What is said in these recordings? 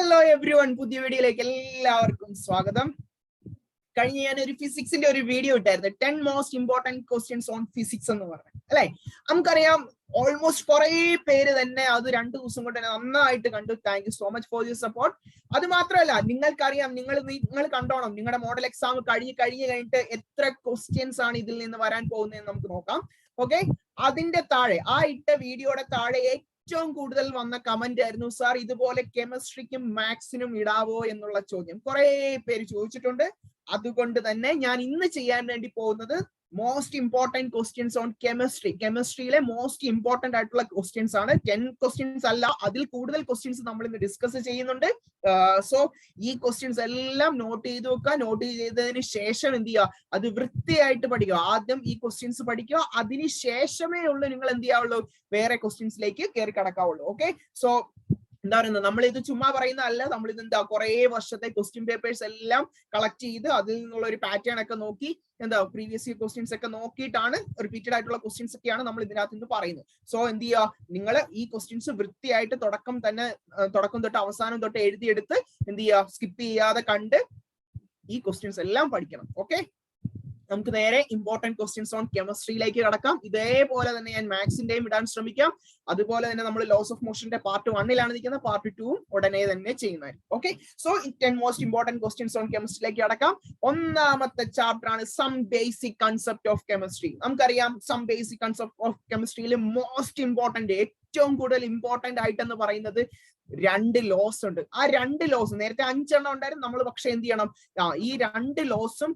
Hello every one, പുതിയ വീഡിയോയിലേക്ക് എല്ലാവർക്കും സ്വാഗതം. കഴിഞ്ഞ ഞാൻ ഒരു ഫിസിക്സിന്റെ ഒരു വീഡിയോ ഇട്ടായിരുന്നു, 10 most important questions on physics എന്ന് പറഞ്ഞു അല്ലെ. നമുക്കറിയാം ഓൾമോസ്റ്റ് കുറെ പേര് തന്നെ അത് 2 ദിവസം കൊണ്ട് തന്നെ നന്നായിട്ട് കണ്ടു. Thank you so much for your support. അത് മാത്രമല്ല, നിങ്ങൾക്കറിയാം, നിങ്ങൾ കണ്ടോണം, നിങ്ങളുടെ മോഡൽ എക്സാം കഴിഞ്ഞിട്ട് എത്ര ക്വസ്റ്റ്യൻസ് ആണ് ഇതിൽ നിന്ന് വരാൻ പോകുന്നതെന്ന് നമുക്ക് നോക്കാം. ഓക്കെ, അതിന്റെ താഴെ ആ ഇട്ട വീഡിയോയുടെ താഴെ ഏറ്റവും കൂടുതൽ വന്ന കമന്റ് ആയിരുന്നു, സാർ ഇതുപോലെ കെമിസ്ട്രിക്കും മാത്സിനും ഇടാവോ എന്നുള്ള ചോദ്യം കുറെ പേര് ചോദിച്ചിട്ടുണ്ട്. അതുകൊണ്ട് തന്നെ ഞാൻ ഇന്ന് ചെയ്യാൻ വേണ്ടി പോകുന്നത് most important questions on chemistry. കെമിസ്ട്രിയിലെ മോസ്റ്റ് ഇമ്പോർട്ടന്റ് ആയിട്ടുള്ള ക്വസ്റ്റ്യൻസ് ആണ്. 10 ക്വസ്റ്റ്യൻസ് അല്ല, അതിൽ കൂടുതൽ ക്വസ്റ്റ്യൻസ് നമ്മൾ ഇന്ന് ഡിസ്കസ് ചെയ്യുന്നുണ്ട്. സോ ഈ ക്വസ്റ്റ്യൻസ് എല്ലാം നോട്ട് ചെയ്ത് വെക്കുക. നോട്ട് ചെയ്തതിന് ശേഷം എന്ത് ചെയ്യുക, അത് വൃത്തിയായിട്ട് പഠിക്കുക. ആദ്യം ഈ ക്വസ്റ്റ്യൻസ് പഠിക്കുക, അതിന് ശേഷമേ ഉള്ളൂ നിങ്ങൾ എന്ത് ചെയ്യാവുള്ളൂ, വേറെ ക്വസ്റ്റ്യൻസിലേക്ക് കയറി കടക്കാവുള്ളൂ. ഓക്കെ, സോ എന്താ പറയുന്നത്, നമ്മൾ ഇത് ചുമ്മാ പറയുന്നതല്ല, നമ്മൾ ഇത് എന്താ കുറെ വർഷത്തെ ക്വസ്റ്റ്യൻ പേപ്പേഴ്സ് എല്ലാം കളക്ട് ചെയ്ത് അതിൽ നിന്നുള്ള ഒരു പാറ്റേൺ ഒക്കെ നോക്കി, എന്താ പ്രീവിയസ് ഇയർ ക്വസ്റ്റ്യൻസ് ഒക്കെ നോക്കിയിട്ടാണ്, റിപ്പീറ്റഡ് ആയിട്ടുള്ള ക്വസ്റ്റ്യൻസ് ഒക്കെയാണ് നമ്മൾ ഇതിനകത്ത് നിന്ന് പറയുന്നത്. സോ എന്ത് ചെയ്യുക, നിങ്ങൾ ഈ ക്വസ്റ്റ്യൻസ് വൃത്തിയായിട്ട് തുടക്കം തൊട്ട് അവസാനം തൊട്ട് എഴുതിയെടുത്ത് എന്ത് ചെയ്യുക, സ്കിപ്പ് ചെയ്യാതെ കണ്ട് ഈ ക്വസ്റ്റ്യൻസ് എല്ലാം പഠിക്കണം. ഓക്കെ, നമുക്ക് നേരെ ഇമ്പോർട്ടന്റ് ക്വസ്റ്റ്യൻസ് ഓൺ കെമിസ്ട്രിയിലേക്ക് കടക്കാം. ഇതേപോലെ തന്നെ ഞാൻ മാത്സിന്റെയും ഇടാൻ ശ്രമിക്കാം. അതുപോലെ തന്നെ നമ്മൾ ലോസ് ഓഫ് മോഷന്റെ പാർട്ട് 1 നിൽക്കുന്നത്, പാർട്ട് 2 ഉടനെ തന്നെ ചെയ്യുന്നതായിരിക്കും. Okay, so 10 most important questions on കെമിസ്ട്രിയിലേക്ക് കടക്കാം. ഒന്നാമത്തെ ചാപ്റ്റർ ആണ് some basic concept of chemistry. നമുക്കറിയാം സം ബേസിക് കൺസെപ്റ്റ് ഓഫ് കെമിസ്ട്രിയിൽ മോസ്റ്റ് ഇമ്പോർട്ടന്റ്, ഏറ്റവും കൂടുതൽ ഇമ്പോർട്ടന്റ് ആയിട്ടെന്ന് പറയുന്നത് 2 ലോസ് ഉണ്ട്. ആ 2 ലോസ്, നേരത്തെ 5 എണ്ണം ഉണ്ടായിരുന്നു നമ്മൾ, പക്ഷെ എന്ത് ചെയ്യണം, ഈ 2 ലോസും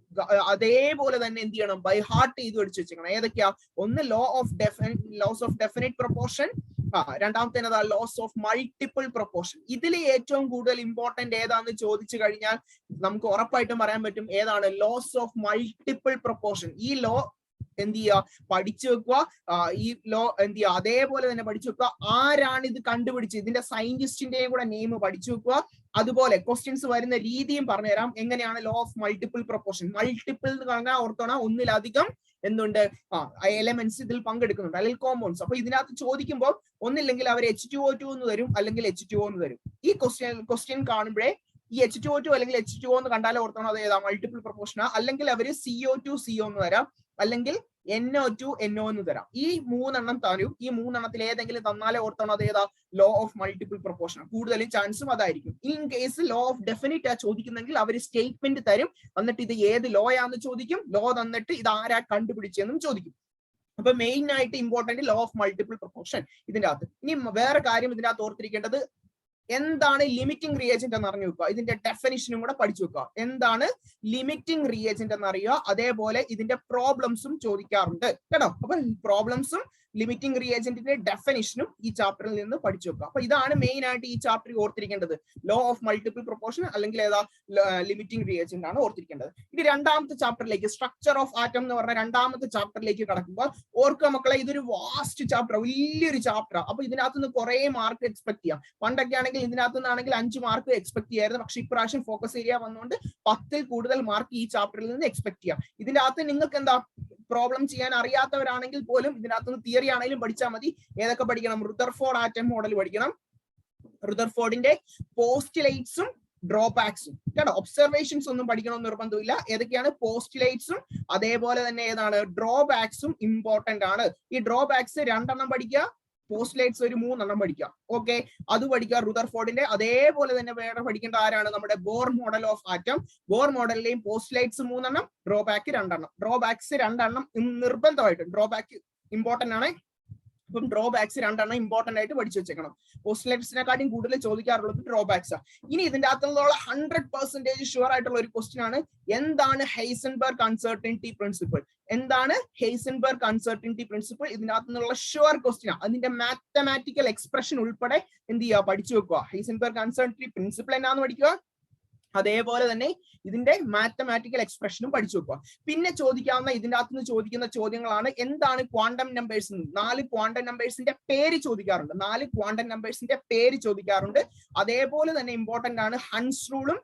അതേപോലെ തന്നെ എന്ത് ചെയ്യണം, ബൈ ഹാർട്ട് ചെയ്ത് പഠിച്ചു വെച്ചേക്കണം. ഏതൊക്കെയാ? ഒന്ന് ലോസ് ഓഫ് ഡെഫിനിറ്റ് പ്രൊപ്പോർഷൻ, രണ്ടാമത്തേനതാ ലോസ് ഓഫ് മൾട്ടിപ്പിൾ പ്രൊപ്പോർഷൻ. ഇതിൽ ഏറ്റവും കൂടുതൽ ഇമ്പോർട്ടന്റ് ഏതാന്ന് ചോദിച്ചു കഴിഞ്ഞാൽ നമുക്ക് ഉറപ്പായിട്ടും പറയാൻ പറ്റും ഏതാണ്, ലോസ് ഓഫ് മൾട്ടിപ്പിൾ പ്രൊപ്പോർഷൻ. ഈ ലോ എന്ത് ചെയ്യുക, പഠിച്ചു വെക്കുക. ഈ ലോ എന്ത് ചെയ്യുക, അതേപോലെ തന്നെ പഠിച്ചു വെക്കുക. ആരാണ് ഇത് കണ്ടുപിടിച്ചത്, ഇതിന്റെ സയന്റിസ്റ്റിന്റെയും കൂടെ നെയിം പഠിച്ചു വെക്കുക. അതുപോലെ ക്വസ്റ്റ്യൻസ് വരുന്ന രീതിയും പറഞ്ഞുതരാം. എങ്ങനെയാണ് law of multiple proportion? Multiple എന്ന് പറഞ്ഞാൽ ഓർത്തോണം, ഒന്നിലധികം എന്തുണ്ട്, എലമെന്റ്സ് ഇതിൽ പങ്കെടുക്കുന്നുണ്ട്, അല്ലെങ്കിൽ കോമ്പൗണ്ട്സ്. അപ്പൊ ഇതിനകത്ത് ചോദിക്കുമ്പോൾ ഒന്നില്ലെങ്കിൽ അവർ H2O2 എന്ന് തരും, അല്ലെങ്കിൽ H2O എന്ന് തരും. ഈ ക്വസ്റ്റ്യൻ കാണുമ്പോഴേ ഈ H2O2 അല്ലെങ്കിൽ H2O എന്ന് കണ്ടാലേ ഓർത്തോണം അത് ഏതാ, മൾട്ടിപ്പിൾ പ്രൊപ്പോർഷനാ. അല്ലെങ്കിൽ അവര് CO2 CO എന്ന് തരാം, അല്ലെങ്കിൽ NO2 NO എന്ന് തരാം. ഈ 3 എണ്ണം തരും. ഈ 3 എണ്ണത്തിൽ ഏതെങ്കിലും തന്നാലേ ഓർത്തോണം അത് ഏതാ, ലോ ഓഫ് മൾട്ടിപ്പിൾ പ്രൊപ്പോർഷൻ. കൂടുതലും ചാൻസും അതായിരിക്കും. In case law of definite ചോദിക്കുന്നെങ്കിൽ അവർ സ്റ്റേറ്റ്മെന്റ് തരും, എന്നിട്ട് ഇത് ഏത് ലോ ആണെന്ന് ചോദിക്കും. ലോ തന്നിട്ട് ഇത് ആരാ കണ്ടുപിടിച്ചെന്നും ചോദിക്കും. അപ്പൊ മെയിൻ ആയിട്ട് important law of multiple proportion ഇതിന്റെ അകത്ത്. ഇനി വേറെ കാര്യം ഇതിനകത്ത് ഓർത്തിരിക്കേണ്ടത്, എന്താണ് ലിമിറ്റിംഗ് റിയേജന്റ് എന്ന് അറിഞ്ഞു വെക്കുക. ഇതിന്റെ ഡെഫിനിഷനും കൂടെ പഠിച്ചു വെക്കുക. എന്താണ് ലിമിറ്റിംഗ് റിയേജന്റ് എന്ന് അറിയുക. അതേപോലെ ഇതിന്റെ പ്രോബ്ലംസും ചോദിക്കാറുണ്ട് കേട്ടോ. അപ്പൊ പ്രോബ്ലംസും ലിമിറ്റിംഗ് റിയേജന്റിന്റെ ഡെഫിനിഷനും ഈ ചാപ്റ്ററിൽ നിന്ന് പഠിച്ചു വെക്കുക. അപ്പൊ ഇതാണ് മെയിൻ ആയിട്ട് ഈ ചാപ്റ്ററിൽ ഓർത്തിരിക്കേണ്ടത്. ലോ ഓഫ് മൾട്ടിപ്പിൾ പ്രൊപ്പോർഷൻ അല്ലെങ്കിൽ ഏതാ, ലിമിറ്റിംഗ് റിയേജന്റ് ആണ് ഓർത്തിരിക്കേണ്ടത്. ഇനി രണ്ടാമത്തെ ചാപ്റ്ററിലേക്ക്, സ്ട്രക്ചർ ഓഫ് ആറ്റം എന്ന് പറഞ്ഞ രണ്ടാമത്തെ ചാപ്റ്ററിലേക്ക് കടക്കുമ്പോൾ ഓർക്കുക മക്കളെ, ഇതൊരു വാസ്റ്റ് ചാപ്റ്റർ, വലിയൊരു ചാപ്റ്റർ. അപ്പൊ ഇതിനകത്ത് നിന്ന് കുറെ മാർക്ക് എക്സ്പെക്ട് ചെയ്യാം. പണ്ടൊക്കെ ആണെങ്കിൽ ഇതിനകത്ത് നിന്നാണെങ്കിൽ 5 മാർക്ക് എക്സ്പെക്ട് ചെയ്യായിരുന്നു. പക്ഷെ ഇപ്രാവശ്യം ഫോക്കസ് ഏരിയ വന്നുകൊണ്ട് 10ൽ കൂടുതൽ മാർക്ക് ഈ ചാപ്റ്ററിൽ നിന്ന് എക്സ്പെക്ട് ചെയ്യാം. ഇതിന്റെ അകത്ത് നിങ്ങൾക്ക് എന്താ, പ്രോബ്ലം ചെയ്യാൻ അറിയാത്തവരാണെങ്കിൽ പോലും ഇതിനകത്തുനിന്ന് തിയറി ആണെങ്കിലും പഠിച്ചാൽ മതി. ഏതൊക്കെ പഠിക്കണം? റുദർഫോർഡ് ആറ്റം മോഡൽ പഠിക്കണം, റുദർഫോർഡിന്റെ പോസ്റ്റുലേറ്റ്സും ഡ്രോബാക്സും കേട്ടോ. ഒബ്സർവേഷൻസ് ഒന്നും പഠിക്കണമെന്ന് നിർബന്ധമില്ല. ഏതൊക്കെയാണ്? പോസ്റ്റുലേറ്റ്സും അതേപോലെ തന്നെ ഏതാണ്, ഡ്രോബാക്സും ഇമ്പോർട്ടന്റ് ആണ്. ഈ ഡ്രോബാക്സ് 2 എണ്ണം പഠിക്കുക, പോസ്റ്റുലേറ്റ്സ് ഒരു 3 എണ്ണം പഠിക്കാം. ഓക്കെ, അത് പഠിക്കുക റുദർഫോർഡിന്റെ. അതേപോലെ തന്നെ വേറെ പഠിക്കേണ്ട ആരാണ്, നമ്മുടെ Bohr model of atom. Bohr മോഡലിലെയും പോസ്റ്റുലേറ്റ്സ് 3 എണ്ണം, ഡ്രോബാക്ക് 2 എണ്ണം. ഡ്രോബാക്സ് 2 എണ്ണം നിർബന്ധമായിട്ട്, ഡ്രോബാക്ക് ഇമ്പോർട്ടന്റ് ആണ്. അപ്പം ഡ്രോബാക്സ് 2 എണ്ണം ഇമ്പോർട്ടന്റ് ആയിട്ട് പഠിച്ചു വെച്ചേക്കണം. പോസ്റ്റുലേറ്റ്സിനെക്കാട്ടും കൂടുതൽ ചോദിക്കാറുള്ളത് ഡ്രോബാക്സ്. ഇനി ഇതിന്റെ അകത്തുള്ള 100% ഷുവർ ആയിട്ടുള്ള ഒരു ക്വസ്റ്റ്യൻ ആണ്, എന്താണ് ഹൈസൻബർഗ് അൺസർട്ടനിറ്റി പ്രിൻസിപ്പിൾ? എന്താണ് ഹൈസൻബർഗ് അൺസർട്ടനിറ്റി പ്രിൻസിപ്പിൾ? ഇതിനകത്ത് നിന്നുള്ള ഷുവർ ക്വസ്റ്റ്യൻ ആണ്. അതിന്റെ മാത്തമാറ്റിക്കൽ എക്സ്പ്രഷൻ ഉൾപ്പെടെ എന്ത് ചെയ്യുക, പഠിച്ചു വെക്കുക. ഹൈസൻബർഗ് അൺസർട്ടനിറ്റി പ്രിൻസിപ്പിൾ എന്നാന്ന് പഠിക്കുക, അതേപോലെ തന്നെ ഇതിന്റെ മാത്തമാറ്റിക്കൽ എക്സ്പ്രഷനും പഠിച്ചു വെക്കുക. പിന്നെ ചോദിക്കാവുന്ന, ഇതിന്റെ അകത്ത് നിന്ന് ചോദിക്കുന്ന ചോദ്യങ്ങളാണ്, എന്താണ് ക്വാണ്ടം നമ്പേഴ്സ്? 4 ക്വാണ്ടം നമ്പേഴ്സിന്റെ പേര് ചോദിക്കാറുണ്ട്. അതേപോലെ തന്നെ ഇമ്പോർട്ടന്റ് ആണ് ഹൺസ് റൂളും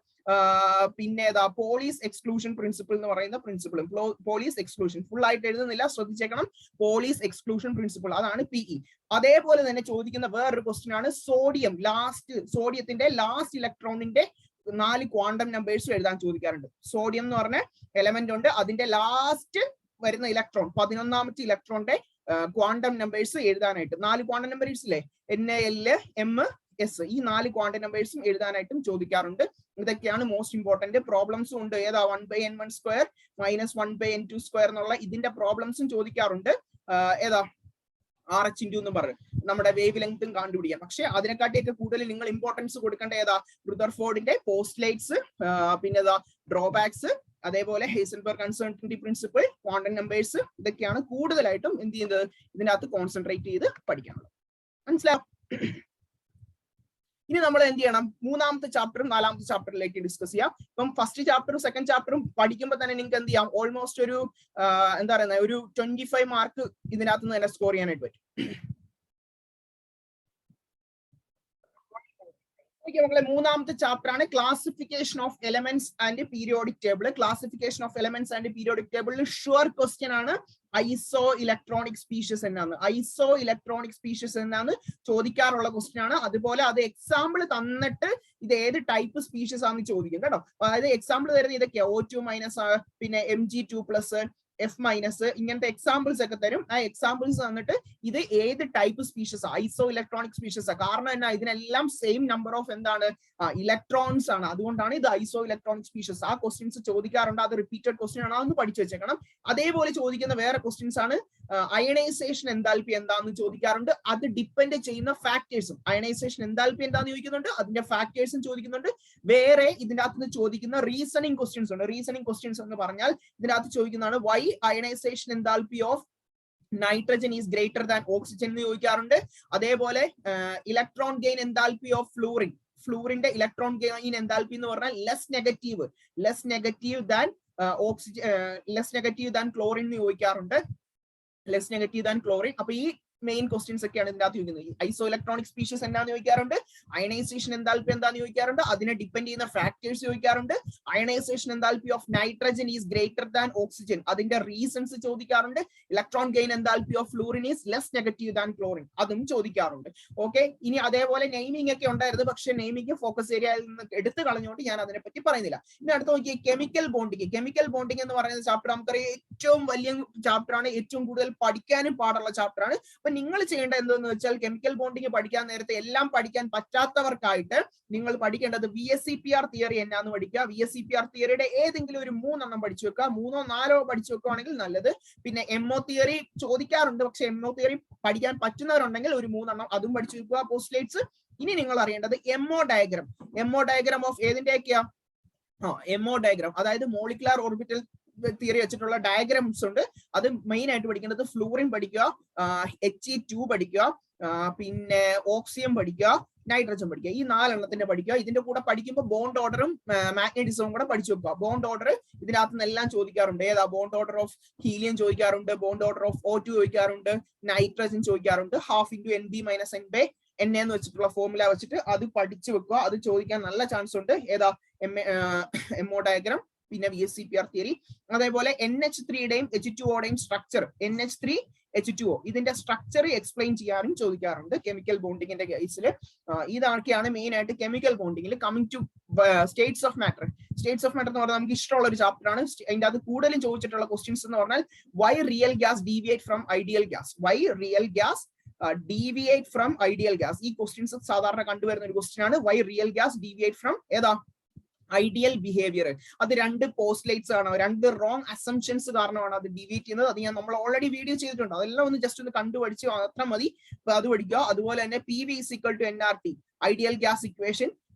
പിന്നെ ഏതാ പോലീസ് എക്സ്ക്ലൂഷൻ പ്രിൻസിപ്പിൾ എന്ന് പറയുന്ന പ്രിൻസിപ്പിളും പോലീസ് എക്സ്ക്ലൂഷൻ ഫുൾ ആയിട്ട് എഴുതുന്നില്ല, ശ്രദ്ധിച്ചേക്കണം. പോലീസ് എക്സ്ക്ലൂഷൻ പ്രിൻസിപ്പിൾ അതാണ് PE. അതേപോലെ തന്നെ ചോദിക്കുന്ന വേറൊരു ക്വസ്റ്റ്യൻ ആണ് സോഡിയത്തിന്റെ ലാസ്റ്റ് ഇലക്ട്രോണിന്റെ 4 ക്വാണ്ടം നമ്പേഴ്സും എഴുതാൻ ചോദിക്കാറുണ്ട്. സോഡിയം എന്ന് പറഞ്ഞ എലമെന്റ് ഉണ്ട്, അതിന്റെ ലാസ്റ്റ് വരുന്ന ഇലക്ട്രോൺ 11ാമത്തെ ഇലക്ട്രോണിന്റെ ക്വാണ്ടം നമ്പേഴ്സ് എഴുതാനായിട്ട് 4 ക്വാണ്ടം നമ്പേഴ്സ് ഇല്ലേ, NaL MS, ഈ 4 ക്വാണ്ടം നമ്പേഴ്സും എഴുതാനായിട്ടും ചോദിക്കാറുണ്ട്. ഇതൊക്കെയാണ് മോസ്റ്റ് ഇമ്പോർട്ടന്റ്. പ്രോബ്ലംസും ഉണ്ട്, ഏതാ 1/n1² - 1/n2² എന്നുള്ള ഇതിന്റെ പ്രോബ്ലംസും ചോദിക്കാറുണ്ട്. ഏതാ RH എന്ന് പറയും, നമ്മുടെ വേവ് ലെങ്ത്തും കണ്ടുപിടിക്കാം. പക്ഷെ അതിനെക്കാട്ടിയൊക്കെ കൂടുതൽ നിങ്ങൾ ഇമ്പോർട്ടൻസ് കൊടുക്കേണ്ട ഏതാ റുദർഫോർഡിന്റെ പോസ്റ്റ്ലേറ്റ്സ്, പിന്നെ ഏതാ ഡ്രോബാക്സ്, അതേപോലെ Heisenberg uncertainty principle, quantum numbers, ഇതൊക്കെയാണ് കൂടുതലായിട്ടും എന്ത് ചെയ്യുന്നത് ഇതിനകത്ത് കോൺസെൻട്രേറ്റ് ചെയ്ത് പഠിക്കാനുള്ളത്. മനസ്സിലാവും? ഇനി നമ്മൾ എന്ത് ചെയ്യണം, 3ാമത്തെ ചാപ്റ്ററും 4ാമത്തെ ചാപ്റ്ററിലേക്ക് ഡിസ്കസ് ചെയ്യാം. ഇപ്പം ഫസ്റ്റ് ചാപ്റ്ററും സെക്കൻഡ് ചാപ്റ്ററും പഠിക്കുമ്പോൾ തന്നെ നിങ്ങൾക്ക് എന്ത് ചെയ്യാം, ഓൾമോസ്റ്റ് ഒരു എന്താ പറയുന്നത് ഒരു 25 മാർക്ക് ഇതിനകത്ത് നിന്ന് തന്നെ സ്കോർ ചെയ്യാനായിട്ട് പറ്റും. മക്കളെ 3ാമത്തെ ചാപ്റ്റർ ആണ് classification of elements and periodic table. Classification of elements and periodic ടേബിളിൽ ഷുവർ ക്വസ്റ്റ്യൻ ആണ് ഐസോ ഇലക്ട്രോണിക് സ്പീഷീസ് എന്നാണ്. ഐസോ ഇലക്ട്രോണിക് സ്പീഷീസ് എന്നാണ് ചോദിക്കാറുള്ള ക്വസ്റ്റ്യൻ ആണ്. അതുപോലെ അത് എക്സാമ്പിൾ തന്നിട്ട് ഇത് ഏത് ടൈപ്പ് സ്പീഷീസ് ആണെന്ന് ചോദിക്കും കേട്ടോ. അതായത് എക്സാമ്പിൾ തരുന്നത് ഇതൊക്കെയാ, O2-, പിന്നെ Mg2+, F-, ഇങ്ങനത്തെ എക്സാമ്പിൾസ് ഒക്കെ തരും. ആ എക്സാമ്പിൾസ് തന്നിട്ട് ഇത് ഏത് ടൈപ്പ് സ്പീഷീസ് ഐസോ ഇലക്ട്രോണിക് സ്പീഷീസ്. കാരണം എന്നാ, ഇതിനെല്ലാം സെയിം നമ്പർ ഓഫ് എന്താണ് ഇലക്ട്രോൺസ് ആണ്, അതുകൊണ്ടാണ് ഇത് ഐസോ ഇലക്ട്രോണിക് സ്പീഷീസ്. ആ ക്വസ്റ്റ്യൻസ് ചോദിക്കാറുണ്ട്, അത് റിപ്പീറ്റഡ് ക്വസ്റ്റ്യൻ ആണ്, അതൊന്ന് പഠിച്ചു വെച്ചേക്കണം. അതേപോലെ ചോദിക്കുന്ന വേറെ ക്വസ്റ്റ്യൻസ് ആണ് അയണൈസേഷൻ എൻതാൽപ്പി എന്താന്ന് ചോദിക്കാറുണ്ട്. അത് ഡിപ്പെൻഡ് ചെയ്യുന്ന ഫാക്ടേഴ്സും, അയണൈസേഷൻ എൻതാൽപ്പി എന്താന്ന് ചോദിക്കുന്നുണ്ട്, അതിന്റെ ഫാക്ടേഴ്സും ചോദിക്കുന്നുണ്ട്. വേറെ ഇതിന്റെ അകത്ത് ചോദിക്കുന്ന റീസണിങ് ക്വസ്റ്റ്യൻസ് ഉണ്ട്. റീസണിങ് ക്വസ്റ്റ്യൻസ് എന്ന് പറഞ്ഞാൽ ഇതിനകത്ത് ചോദിക്കുന്നതാണ് why ionisation enthalpy of nitrogen is greater than oxygen എന്ന് ചോദിക്കാറുണ്ട്. അതേപോലെ ഇലക്ട്രോൺ ഗെയിൻ എൻതാൽപ്പി ഓഫ് ഫ്ലൂറിന്റെ ഇലക്ട്രോൺ ഗെയിൻ എൻതാൽപ്പി എന്ന് പറഞ്ഞാൽ ലെസ് നെഗറ്റീവ് ദാൻ ക്ലോറിൻ എന്ന് ചോദിക്കാറുണ്ട്. Less negative than chlorine. അപ്പൊ ഈ മെയിൻ ക്വസ്റ്റ്യൻസ് ഒക്കെയാണ് ഇതിന്റെ അകത്ത് ചോദിക്കുന്നത്. ഐസോ ഇലക്ട്രോണിക് സ്പീഷീസ് എന്താന്ന് ചോദിക്കാറുണ്ട്, അയണൈസേഷൻ എൻതാൽപ്പി എന്താന്ന് ചോദിക്കാറുണ്ട്, അതിനെ ഡിപ്പെൻഡ് ചെയ്യുന്ന ഫാക്ടേഴ്സ് ചോദിക്കാറുണ്ട്. Ionisation enthalpy of nitrogen is greater than oxygen, അതിന്റെ റീസൺസ് ചോദിക്കാറുണ്ട്. Electron gain enthalpy of fluorine is less negative than chlorine, അതും ചോദിക്കാറുണ്ട്. ഓക്കെ, ഇനി അതേപോലെ നെയിമിംഗ് ഒക്കെ ഉണ്ടായിരുന്നു, പക്ഷെ നെയിമിംഗ് ഫോക്കസ് ഏരിയയിൽ നിന്ന് എടുത്തു കളഞ്ഞുകൊണ്ട് ഞാൻ അതിനെപ്പറ്റി പറയുന്നില്ല. ഇനി അടുത്ത് നോക്കിയേ കെമിക്കൽ ബോണ്ടിങ് എന്ന് പറയുന്ന ചാപ്റ്റർ നമുക്കറിയാം ഏറ്റവും വലിയ ചാപ്റ്റർ ആണ്, ഏറ്റവും കൂടുതൽ പഠിക്കാനും പാടുള്ള ചാപ്റ്റർ ആണ്. നിങ്ങൾ ചെയ്യേണ്ടത് എന്തെന്ന് വെച്ചാൽ കെമിക്കൽ ബോണ്ടിങ് പഠിക്കാൻ നേരത്തെ എല്ലാം പഠിക്കാൻ പറ്റാത്തവർക്കായിട്ട് നിങ്ങൾ പഠിക്കേണ്ടത് VSEPR തിയറി എന്നാന്ന് പഠിക്കുക. VSEPR തിയറിയുടെ ഏതെങ്കിലും ഒരു 3 എണ്ണം പഠിച്ചു വെക്കുക, 3ഓ 4ഓ പഠിച്ചു വെക്കുകയാണെങ്കിൽ നല്ലത്. പിന്നെ MO തിയറി ചോദിക്കാറുണ്ട്, പക്ഷെ MO തിയറി പഠിക്കാൻ പറ്റുന്നവരുണ്ടെങ്കിൽ ഒരു 3 എണ്ണം അതും പഠിച്ചു വെക്കുക, പോസ്റ്റ്ലേറ്റ്സ്. ഇനി നിങ്ങൾ അറിയേണ്ടത് MO ഡയഗ്രാം ഓഫ് ഏതിന്റെയൊക്കെയാ, MO ഡയഗ്രാം, അതായത് മോളിക്കുലാർ ഓർബിറ്റൽ തിയറി വെച്ചിട്ടുള്ള ഡയഗ്രാംസ് ഉണ്ട്. അത് മെയിൻ ആയിട്ട് പഠിക്കേണ്ടത് ഫ്ലൂറിൻ പഠിക്കുക, He2 പഠിക്കുക, പിന്നെ ഓക്സിയം പഠിക്കുക, നൈട്രജൻ പഠിക്കുക. ഈ 4 എണ്ണത്തിന്റെ പഠിക്കുക. ഇതിന്റെ കൂടെ പഠിക്കുമ്പോൾ ബോണ്ട് ഓർഡറും മാഗ്നറ്റിസവും കൂടെ പഠിച്ചു വെക്കുക. ബോണ്ട് ഓർഡർ ഇതിനകത്ത് നിന്നെല്ലാം ചോദിക്കാറുണ്ട്. ഏതാ ബോണ്ട് ഓർഡർ ഓഫ് ഹീലിയം ചോദിക്കാറുണ്ട്, ബോണ്ട് ഓർഡർ ഓഫ് O2 ചോദിക്കാറുണ്ട്, നൈട്രജൻ ചോദിക്കാറുണ്ട്. ½ × NB - NA എന്ന് വെച്ചിട്ടുള്ള ഫോർമുല വെച്ചിട്ട് അത് പഠിച്ചു വെക്കുക. അത് ചോദിക്കാൻ നല്ല ചാൻസ് ഉണ്ട്. ഏതാ MO ഡയഗ്രാം, പിന്നെ VSEPR തിയറി. അതേപോലെ NH3യുടെയും H2Oയുടെയും സ്ട്രക്ചർ, NH3H2O ഇതിന്റെ സ്ട്രക്ചർ എക്സ്പ്ലെയിൻ ചെയ്യാനും ചോദിക്കാറുണ്ട് കെമിക്കൽ ബോണ്ടിങ്ങിന്റെ കേസിൽ. ഇതൊക്കെയാണ് മെയിൻ ആയിട്ട് കെമിക്കൽ ബോണ്ടിങ്ങിൽ. Coming to states of matter എന്ന് പറഞ്ഞാൽ നമുക്ക് ഇഷ്ടമുള്ള ഒരു ചാപ്റ്റർ ആണ്. അതിന്റെ അത് കൂടുതലും ചോദിച്ചിട്ടുള്ള ക്വസ്റ്റ്യൻസ് എന്ന് പറഞ്ഞാൽ why real gas deviate from ideal gas. ഈ ക്വസ്റ്റ്യൻസ് സാധാരണ കണ്ടുവരുന്ന ഒരു ക്വസ്റ്റ്യൻ ആണ്. Why real gas deviate from ഏതാ ഐഡിയൽ ബിഹേവിയർ. അത് 2 പോസ്റ്റ്ലേറ്റ്സ് ആണ്, 2 റോങ് അസംഷൻസ് കാരണമാണ് അത് ഡീവിയേറ്റ് ചെയ്യുന്നത്. അത് നമ്മൾ ഓൾറെഡി വീഡിയോ ചെയ്തിട്ടുണ്ട്, അതെല്ലാം ഒന്ന് ജസ്റ്റ് ഒന്ന് കണ്ടുപഠിച്ച് അത്ര മതി. അത് പഠിക്കുക. അതുപോലെ തന്നെ PV = nRT ideal gas equation,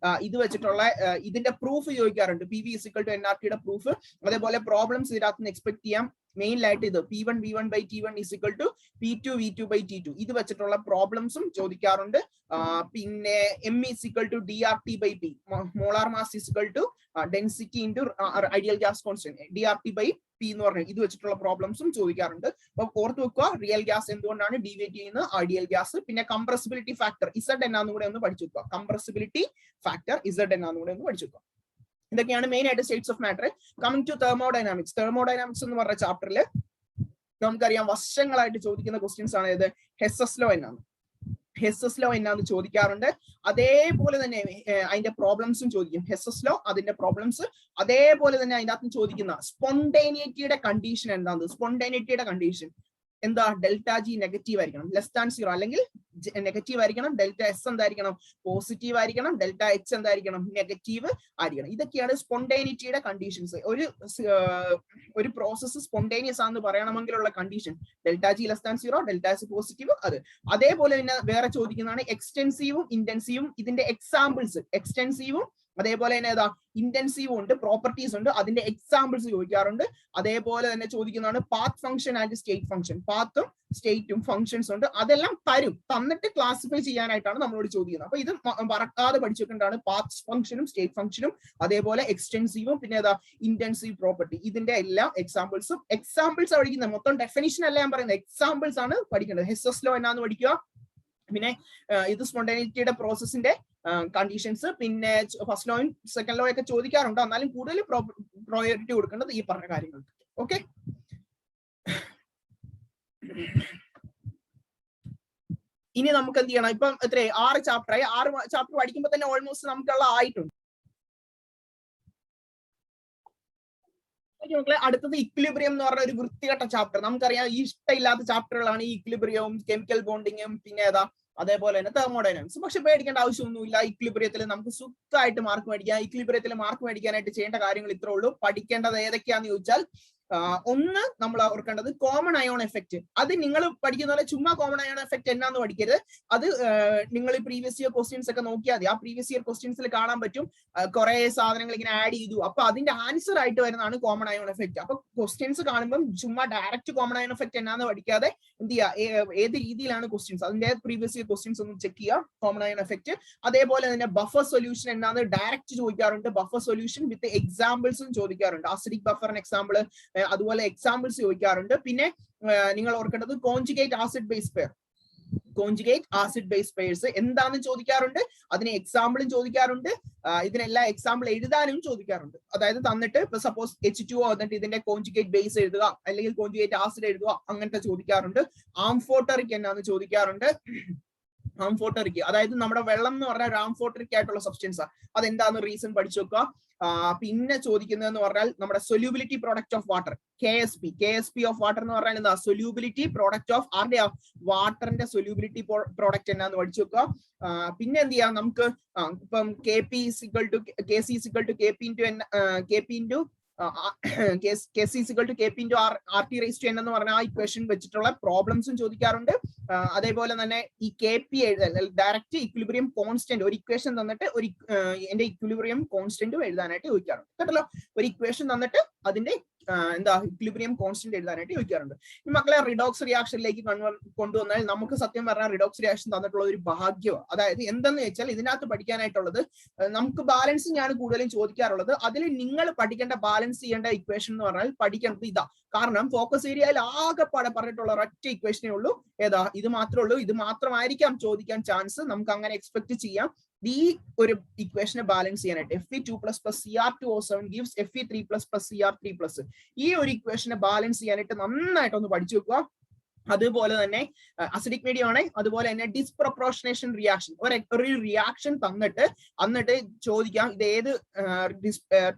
ഇത് വെച്ചിട്ടുള്ള ഇതിന്റെ പ്രൂഫ് ചോദിക്കാറുണ്ട്. PV = nRTയുടെ പ്രൂഫ്. അതേപോലെ പ്രോബ്ലംസ് ഇതിനകത്ത് എക്സ്പെക്ട് ചെയ്യാം. മെയിനായിട്ട് ഇത് P1 V1/T1 = P2 V2/T2 ഇത് വെച്ചിട്ടുള്ള പ്രോബ്ലംസും ചോദിക്കാറുണ്ട്. പിന്നെ M = DRT/P, molar mass density into ideal gas constant, DRT/P എന്ന് പറഞ്ഞാൽ ഇത് വെച്ചിട്ടുള്ള പ്രോബ്ലംസും ചോദിക്കാറുണ്ട്. അപ്പൊ ഓർത്ത് വെക്കുക റിയൽ ഗ്യാസ് എന്തുകൊണ്ടാണ് ഡീവിയേറ്റ് ചെയ്യുന്നത്, ഐഡിയൽ ഗ്യാസ്. പിന്നെ കംപ്രസിബിലിറ്റി ഫാക്ടർ Z എന്നാന്നും കൂടെ ഒന്ന് പഠിച്ചു വെക്കുക. കംപ്രസിബിലിറ്റി ഫാക്ടർ Z എന്നാന്നും കൂടെ ഒന്ന് പഠിച്ചു വെക്കുക. ഇതൊക്കെയാണ് മെയിൻ ആയിട്ട് states of matter. Coming to thermodynamics. Thermodynamics എന്ന് പറഞ്ഞ ചാപ്റ്ററിൽ നമുക്കറിയാം വർഷങ്ങളായിട്ട് ചോദിക്കുന്ന ക്വസ്റ്റ്യൻസ് ആണ് ഇത്. ഹെസ്സസ് ലോ എന്നാണ്. ഹെസ്സസ് ലോ എന്നാന്ന് ചോദിക്കാറുണ്ട്. അതേപോലെ തന്നെ അതിന്റെ പ്രോബ്ലംസും ചോദിക്കും. ഹെസ്സസ് ലോ, അതിന്റെ പ്രോബ്ലംസ്, അതേപോലെ തന്നെ അതിന്റെ അകത്ത് ചോദിക്കുന്ന സ്പോണ്ടേനിറ്റിയുടെ കണ്ടീഷൻ എന്താണ്? സ്പോണ്ടേനിറ്റിയുടെ കണ്ടീഷൻ എന്താ? ഡെൽറ്റ ജി നെഗറ്റീവ് ആയിരിക്കണം, ലെസ് ദാൻ 0, അല്ലെങ്കിൽ നെഗറ്റീവ് ആയിരിക്കണം. ഡെൽറ്റ എസ് എന്തായിരിക്കണം? പോസിറ്റീവ് ആയിരിക്കണം. ഡെൽറ്റ എച്ച് എന്തായിരിക്കണം? നെഗറ്റീവ് ആയിരിക്കണം. ഇതൊക്കെയാണ് സ്പോണ്ടേനിറ്റിയുടെ കണ്ടീഷൻസ്. ഒരു പ്രോസസ്സ് സ്പോണ്ടേനിയസ് ആണെന്ന് പറയണമെങ്കിലുള്ള condition delta G less than 0, delta S positive. അത് അതേപോലെ തന്നെ വേറെ ചോദിക്കുന്നതാണ് എക്സ്റ്റെൻസീവും ഇന്റൻസീവും. ഇതിന്റെ എക്സാമ്പിൾസ്, എക്സ്റ്റെൻസീവും അതേപോലെ തന്നെ ഏതാ ഇന്റൻസീവ് ഉണ്ട്, പ്രോപ്പർട്ടീസ് ഉണ്ട്, അതിന്റെ എക്സാമ്പിൾസ് ചോദിക്കാറുണ്ട്. അതേപോലെ തന്നെ ചോദിക്കുന്നതാണ് path function and state function. പാത്തും സ്റ്റേറ്റും ഫംഗ്ഷൻസ് ഉണ്ട്. അതെല്ലാം തന്നിട്ട് ക്ലാസിഫൈ ചെയ്യാനായിട്ടാണ് നമ്മളോട് ചോദിക്കുന്നത്. അപ്പൊ ഇത് മറക്കാതെ പഠിച്ചു വെക്കേണ്ടതാണ്. പാത്ത് ഫംഗ്ഷനും സ്റ്റേറ്റ് ഫംഗ്ഷനും അതേപോലെ എക്സ്റ്റെൻസീവും പിന്നെ ഏതാ ഇന്റൻസീവ് പ്രോപ്പർട്ടി. ഇതിന്റെ എല്ലാം എക്സാമ്പിൾസും. എക്സാമ്പിൾസ് പഠിക്കുന്നത് മൊത്തം ഡെഫിനിഷൻ അല്ല ഞാൻ പറയുന്നത്, എക്സാമ്പിൾസ് ആണ് പഠിക്കേണ്ടത്. ഹെസ്സസ് ലോ എന്നാന്ന് പഠിക്കുക. പിന്നെ ഇത് സ്പോണ്ടേനിറ്റിയുടെ പ്രോസസ്സിന്റെ കണ്ടീഷൻസ്. പിന്നെ ഫസ്റ്റ് ലോയും സെക്കൻഡ് ലോ ഒക്കെ ചോദിക്കാറുണ്ട്. എന്നാലും കൂടുതൽ പ്രയോറിറ്റി കൊടുക്കേണ്ടത് ഈ പറഞ്ഞ കാര്യങ്ങൾക്ക്. ഓക്കെ, ഇനി നമുക്ക് എന്ത് ചെയ്യണം? ഇപ്പം എത്ര 6 ചാപ്റ്ററായി. 6 ചാപ്റ്റർ പഠിക്കുമ്പോൾ തന്നെ ഓൾമോസ്റ്റ് നമുക്കുള്ള ആയിട്ടുണ്ട്. അടുത്തത് ഇക്വിലിബ്രിയം എന്ന് പറഞ്ഞ ഒരു വൃത്തികെട്ട ചാപ്റ്റർ. നമുക്കറിയാം ഇഷ്ടമില്ലാത്ത ചാപ്റ്ററുകളാണ് ഈ ഇക്വിലിബ്രിയവും കെമിക്കൽ ബോണ്ടിങ്ങും പിന്നെ ഏതാ അതേപോലെ തന്നെ തെർമോഡൈനാമിക്സ്. പക്ഷെ പേടിക്കേണ്ട ആവശ്യമൊന്നുമില്ല. ഇക്വിലിബ്രിയത്തിൽ നമുക്ക് സുഖമായിട്ട് മാർക്ക് മേടിക്കാം. ഇക്വിലിബ്രിയത്തിൽ മാർക്ക് മേടിക്കാനായിട്ട് ചെയ്യേണ്ട കാര്യങ്ങൾ ഇത്രേ ഉള്ളൂ. പഠിക്കേണ്ടത് ഏതൊക്കെയാന്ന് ചോദിച്ചാൽ, ഒന്ന് നമ്മൾ ഓർക്കേണ്ടത് കോമൺ അയോൺ എഫക്റ്റ്. അത് നിങ്ങൾ പഠിക്കുന്ന പോലെ ചുമ്മാ കോമൺ അയോൺ എഫക്റ്റ് എന്നാന്ന് പഠിക്കരുത്. അത് നിങ്ങൾ പ്രീവിയസ് ഇയർ ക്വസ്റ്റ്യൻസ് ഒക്കെ നോക്കിയാൽ മതി. ആ പ്രീവിയസ് ഇയർ ക്വസ്റ്റ്യൻസിൽ കാണാൻ പറ്റും കുറെ സാധനങ്ങൾ ഇങ്ങനെ ആഡ് ചെയ്തു. അപ്പൊ അതിന്റെ ആൻസർ ആയിട്ട് വരുന്നതാണ് കോമൺ അയോൺ എഫക്റ്റ്. അപ്പൊ ക്വസ്റ്റ്യൻസ് കാണുമ്പോൾ ചുമ്മാ ഡയറക്റ്റ് കോമൺ അയോൺ എഫക്റ്റ് എന്നാന്ന് പഠിക്കാതെ എന്ത് ചെയ്യുക, ഏത് രീതിയിലാണ് ക്വസ്റ്റ്യൻസ്, അതിന്റെ പ്രീവിയസ് ഇയർ ക്വസ്റ്റ്യൻസ് ഒന്ന് ചെക്ക് ചെയ്യുക. Common ion effect. അതേപോലെ തന്നെ ബഫർ സൊല്യൂഷൻ എന്നാന്ന് ഡയറക്റ്റ് ചോദിക്കാറുണ്ട്. ബഫർ സൊല്യൂഷൻ വിത്ത് എക്സാമ്പിൾസും ചോദിക്കാറുണ്ട്. അസിഡിക് ബഫറിന് എക്സാമ്പിൾ, അതുപോലെ എക്സാമ്പിൾസ് ചോദിക്കാറുണ്ട്. പിന്നെ നിങ്ങൾ ഓർക്കേണ്ടത് conjugate acid base pair. Conjugate acid base pairs എന്താണെന്ന് ചോദിക്കാറുണ്ട്. അതിന് എക്സാമ്പിളും ചോദിക്കാറുണ്ട്. ഇതിനെല്ലാം എക്സാമ്പിൾ എഴുതാനും ചോദിക്കാറുണ്ട്. അതായത് തന്നിട്ട് ഇപ്പൊ സപ്പോസ് H2O വന്നിട്ട് ഇതിന്റെ കോൺജുഗേറ്റ് ബേസ് എഴുതുക, അല്ലെങ്കിൽ കോൺജുഗേറ്റ് ആസിഡ് എഴുതുക, അങ്ങനത്തെ ചോദിക്കാറുണ്ട്. ആംഫോട്ടറിക് എന്നാന്ന് ചോദിക്കാറുണ്ട്. ആംഫോട്ടറിക് അതായത് നമ്മുടെ വെള്ളം എന്ന് പറഞ്ഞാൽ ആംഫോട്ടറിക് ആയിട്ടുള്ള സബ്സ്റ്റൻസ്. അതെന്താന്ന് റീസൺ പഠിച്ചു വെക്കുക. പിന്നെ ചോദിക്കുന്നതെന്ന് പറഞ്ഞാൽ നമ്മുടെ solubility product of water, KSP of water എന്ന് പറഞ്ഞാൽ എന്താ? സൊല്യൂബിലിറ്റി പ്രോഡക്റ്റ് ഓഫ് ആരുടെ? വാട്ടറിന്റെ സൊല്യൂബിലിറ്റി പ്രോഡക്റ്റ് എന്നാന്ന് പഠിച്ചു വെക്കുക. പിന്നെ എന്ത് ചെയ്യാം നമുക്ക്? ഇപ്പം KC into RT raised to n എന്ന് പറഞ്ഞ ആ ഇക്വേഷൻ വെച്ചിട്ടുള്ള പ്രോബ്ലംസും ചോദിക്കാറുണ്ട്. അതേപോലെ തന്നെ ഈ KP ഡയറക്റ്റ് ഇക്വിലിബ്രിയം കോൺസ്റ്റന്റ് ഒരു ഇക്വേഷൻ തന്നിട്ട് എന്റെ ഇക്വിലിബ്രിയം കോൺസ്റ്റന്റും എഴുതാനായിട്ട് ചോദിക്കാറുണ്ട്. കേട്ടല്ലോ, ഒരു ഇക്വേഷൻ തന്നിട്ട് അതിന്റെ എന്താ ഇക്വിലിബ്രിയം കോൺസ്റ്റന്റ് എഴുതാനായിട്ട് ചോദിക്കാറുണ്ട്. ഈ മക്കളെ റിഡോക്സ് റിയാക്ഷനിലേക്ക് കൊണ്ടുവന്നാൽ നമുക്ക് സത്യം പറഞ്ഞാൽ റിഡോക്സ് റിയാക്ഷൻ തന്നിട്ടുള്ള ഒരു ഭാഗ്യമാണ്. അതായത് എന്തെന്ന് വെച്ചാൽ ഇതിനകത്ത് പഠിക്കാനായിട്ടുള്ളത് നമുക്ക് ബാലൻസ് ഞാൻ കൂടുതലും ചോദിക്കാറുള്ളത്. അതിൽ നിങ്ങൾ പഠിക്കേണ്ട ബാലൻസ് ചെയ്യേണ്ട ഇക്വേഷൻ എന്ന് പറഞ്ഞാൽ പഠിക്കേണ്ടത് ഇതാ. കാരണം ഫോക്കസ് ഏരിയയിൽ ആകെപ്പാടെ പറഞ്ഞിട്ടുള്ള ഒരൊറ്റ ഇക്വേഷനേ ഉള്ളൂ. ഏതാ? ഇത് മാത്രമേ ഉള്ളൂ. ഇത് മാത്രമായിരിക്കാം ചോദിക്കാൻ ചാൻസ്. നമുക്ക് അങ്ങനെ എക്സ്പെക്ട് ചെയ്യാം. ഈ ഒരു ഇക്വേഷനെ ബാലൻസ് ചെയ്യാനായിട്ട് Fe2 + Cr2O7 gives Fe3 + Cr3+. ഈ ഒരു ഇക്വേഷനെ ബാലൻസ് ചെയ്യാനായിട്ട് നന്നായിട്ടൊന്ന് പഠിച്ചു വെക്കുക. അതുപോലെ തന്നെ അസിഡിക് മീഡിയം ആണ്. അതുപോലെ തന്നെ ഡിസ്പ്രൊപ്പോർഷനേഷൻ റിയാക്ഷൻ, ഒരു റിയാക്ഷൻ എന്നിട്ട് ചോദിക്കാം ഇത് ഏത്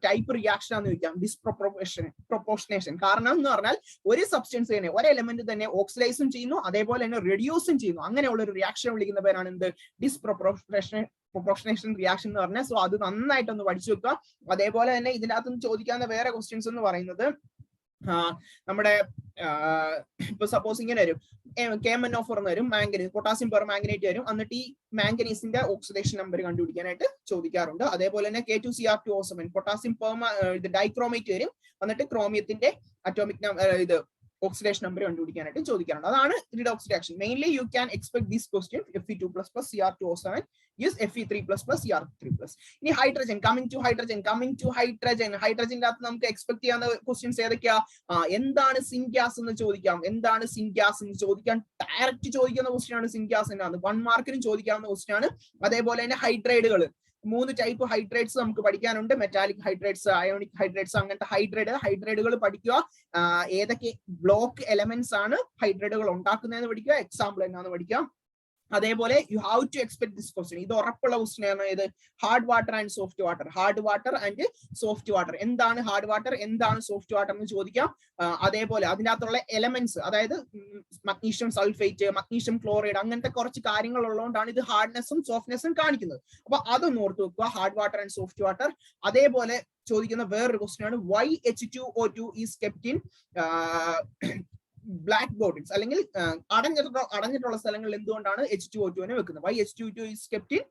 ടൈപ്പ് റിയാക്ഷൻ ആണെന്ന് ചോദിക്കാം. ഡിസ്പ്രൊപ്പോർഷനേഷൻ കാരണം എന്ന് പറഞ്ഞാൽ ഒരു സബ്സ്റ്റൻസ് തന്നെ, ഒരു എലമെന്റ് തന്നെ ഓക്സിഡൈസും ചെയ്യുന്നു, അതേപോലെ തന്നെ റെഡ്യൂസും ചെയ്യുന്നു. അങ്ങനെയുള്ള ഒരു റിയാക്ഷൻ വിളിക്കുന്ന പേരാണ് എന്ത്? ഡിസ്പ്രൊപ്പോർഷനേഷൻ റിയാക്ഷൻ എന്ന് പറഞ്ഞാൽ. സോ അത് നന്നായിട്ടൊന്ന് പഠിച്ചു വെക്കുക. അതേപോലെ തന്നെ ഇതിനകത്ത് ചോദിക്കാവുന്ന വേറെ ക്വസ്റ്റ്യൻസ് എന്ന് പറയുന്നത് നമ്മുടെ ഇപ്പൊ സപ്പോസ് ഇങ്ങനെ വരും, KMnO4 വരും, മാംഗനീസ് പൊട്ടാസ്യം പെർ മാംഗനേറ്റ് വരും. എന്നിട്ട് ഈ മാംഗനീസിന്റെ ഓക്സിഡേഷൻ നമ്പർ കണ്ടുപിടിക്കാനായിട്ട് ചോദിക്കാറുണ്ട്. അതേപോലെ തന്നെ K2Cr2O7 പൊട്ടാസ്യം പെർ ഡൈക്രോമേറ്റ് വരും. എന്നിട്ട് ക്രോമിയത്തിന്റെ അറ്റോമിക് ഇത് ഓക്സിഡേഷൻ നമ്പർ കണ്ടുപിടിക്കാനായിട്ട് ചോദിക്കാറുണ്ട്. അതാണ് redox reaction. Mainly you can expect this question Fe2 + Cr2O7 is Fe3 + Cr3+. ഇനി ഹൈഡ്രജൻ, കമ്മിങ് ടു ഹൈഡ്രജൻ. ഹൈഡ്രജന്റെ അകത്ത് നമുക്ക് എക്സ്പെക്ട് ചെയ്യാവുന്ന ക്വസ്റ്റ്യൻസ് ഏതൊക്കെയാ? എന്താണ് സിൻഗ്യാസ് എന്ന് ചോദിക്കാം. എന്താണ് സിൻഗ്യാസ് എന്ന് ചോദിക്കാൻ ഡയറക്റ്റ് ചോദിക്കുന്ന ക്വസ്റ്റ്യൻ ആണ് സിൻഗ്യാസ് എന്നാണ്. 1 മാർക്കിനും ചോദിക്കാവുന്ന ക്വസ്റ്റ്യൻ ആണ്. അതേപോലെ തന്നെ ഹൈഡ്രൈഡുകൾ, 3 ടൈപ്പ് ഹൈഡ്രേറ്റ്സ് നമുക്ക് പഠിക്കാനുണ്ട്. മെറ്റാലിക് ഹൈഡ്രേറ്റ്സ്, അയോണിക് ഹൈഡ്രേറ്റ്സ്, അങ്ങനത്തെ ഹൈഡ്രേറ്റുകൾ പഠിക്കുക. ഏതൊക്കെ ബ്ലോക്ക് എലമെന്റ്സ് ആണ് ഹൈഡ്രേറ്റുകൾ ഉണ്ടാക്കുന്നതെന്ന് പഠിക്കുക. എക്സാമ്പിൾ എന്നാന്ന് പഠിക്കുക. അതേപോലെ you have to expect this question. ഇത് ഉറപ്പുള്ള ക്വസ്റ്റ്യൻ ആണ്. ഇത് hard water and soft water. Hard water and soft water. എന്താണ് ഹാർഡ് വാട്ടർ, എന്താണ് സോഫ്റ്റ് വാട്ടർ എന്ന് ചോദിക്കാം. അതേപോലെ അതിൻ്റെ അകത്തുള്ള എലമെന്റ്സ്, അതായത് മഗ്നീഷ്യം സൾഫേറ്റ്, മഗ്നീഷ്യം ക്ലോറൈഡ്, അങ്ങനത്തെ കുറച്ച് കാര്യങ്ങൾ ഉള്ളതുകൊണ്ടാണ് ഇത് ഹാർഡ്നെസ്സും സോഫ്റ്റ്നെസ്സും കാണിക്കുന്നത്. അപ്പൊ അതൊന്ന് ഓർത്ത് വെക്കുക, hard water and soft water. അതേപോലെ ചോദിക്കുന്ന വേറൊരു ക്വസ്റ്റ്യൻ ആണ് why H2O2 is kept in black bottles, അല്ലെങ്കിൽ അടഞ്ഞിട്ടുള്ള സ്ഥലങ്ങളിൽ എന്തുകൊണ്ടാണ് H2O2 വെക്കുന്നത്? why H2O2 is kept in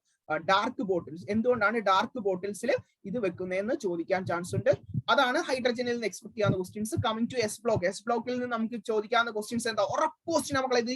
dark bottles, എന്തുകൊണ്ടാണ് ഡാർക്ക് ബോട്ടിൽസിൽ ഇത് വെക്കുന്നതെന്ന് ചോദിക്കാൻ ചാൻസ് ഉണ്ട്. അതാണ് ഹൈഡ്രജനിൽ നിന്ന് എക്സ്പെക്ട് ചെയ്യാവുന്ന questions. Coming to S block. S ബ്ലോക്കിൽ നിന്ന് നമുക്ക് ചോദിക്കാവുന്ന ക്വസ്റ്റ്യൻസ് എന്താ? ഉറപ്പ് ക്വസ്റ്റ്യൻ മക്കളെ, ഇത്